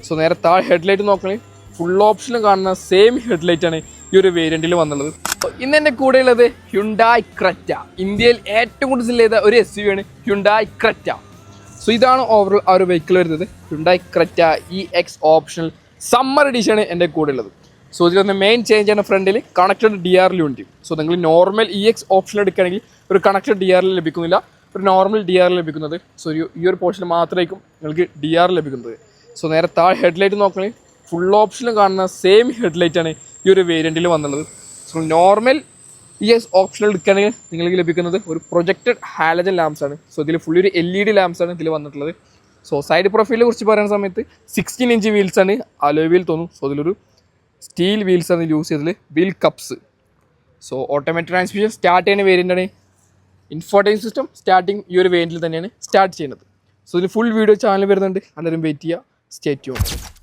So നേരെ താഴെ headlight നോക്കണേ, ഫുൾ ഓപ്ഷനിൽ കാണുന്ന സെയിം ഹെഡ്ലൈറ്റാണ് ഈ ഒരു വേരിയൻറ്റിൽ വന്നുള്ളത്. ഇന്ന് എൻ്റെ കൂടെയുള്ളത് ഹ്യുണ്ടായ് ക്രെറ്റ. ഇന്ത്യയിൽ ഏറ്റവും കൂടുതൽ സെയിൽ ചെയ്ത ഒരു SUV ആണ് ഹ്യുണ്ടായ് ക്രെറ്റ. സോ ഇതാണ് ഓവറോൾ ആ ഒരു വെഹിക്കിൾ വരുന്നത്. Hyundai Creta EX optional summer edition ആണ് എൻ്റെ കൂടെ ഉള്ളത്. സോ ഇതിലൊന്ന് മെയിൻ ചേഞ്ച് ആണ് ഫ്രണ്ടിൽ കണക്റ്റഡ് DRL ഉണ്ട്. സോ നിങ്ങൾ നോർമൽ EX ഓപ്ഷൻ എടുക്കുകയാണെങ്കിൽ ഒരു കണക്റ്റഡ് DRL ലഭിക്കുന്നില്ല, ഒരു നോർമൽ DRL ലഭിക്കുന്നത്. സോ ഈ ഒരു പോർഷനിൽ മാത്രമായിരിക്കും നിങ്ങൾക്ക് DRL ലഭിക്കുന്നത്. സോ നേരെ താഴെ ഹെഡ്ലൈറ്റ് നോക്കണേ, ഫുൾ ഓപ്ഷനിൽ കാണുന്ന സെയിം ഹെഡ്ലൈറ്റാണ് ഈ ഒരു വേരിയൻറ്റിൽ വന്നുള്ളത്. സോ നോർമൽ EX ഓപ്ഷനിൽ എടുക്കുകയാണെങ്കിൽ നിങ്ങൾക്ക് ലഭിക്കുന്നത് ഒരു പ്രൊജക്റ്റഡ് ഹാലജൻ ലാംപ്സ് ആണ്. സോ ഇതിൽ ഫുള്ളി ഒരു LED ലാംപ്സ് ആണ് ഇതിൽ വന്നിട്ടുള്ളത്. സോ സൈഡ് പ്രൊഫൈലിനെ കുറിച്ച് പറയുന്ന സമയത്ത് 16 ഇഞ്ച് വീൽസ് ആണ്, അലോയ് വീൽ തോന്നും. സോ ഇതിലൊരു സ്റ്റീൽ വീൽസ് ആണ് യൂസ് ചെയ്തത്, wheel cups. So automatic transmission start ചെയ്യുന്ന വേരിയൻ്റാണ്. ഇൻഫോർട്ടൈൻമെൻറ്റ് സിസ്റ്റം സ്റ്റാർട്ടിങ് ഈ ഒരു വേരിയൻറ്റിൽ തന്നെയാണ് സ്റ്റാർട്ട് ചെയ്യുന്നത്. സോ ഇതിൽ ഫുൾ വീഡിയോ ചാനൽ വരുന്നുണ്ട്, എല്ലാവരും വെയിറ്റ് ചെയ്യുക. Stay tuned.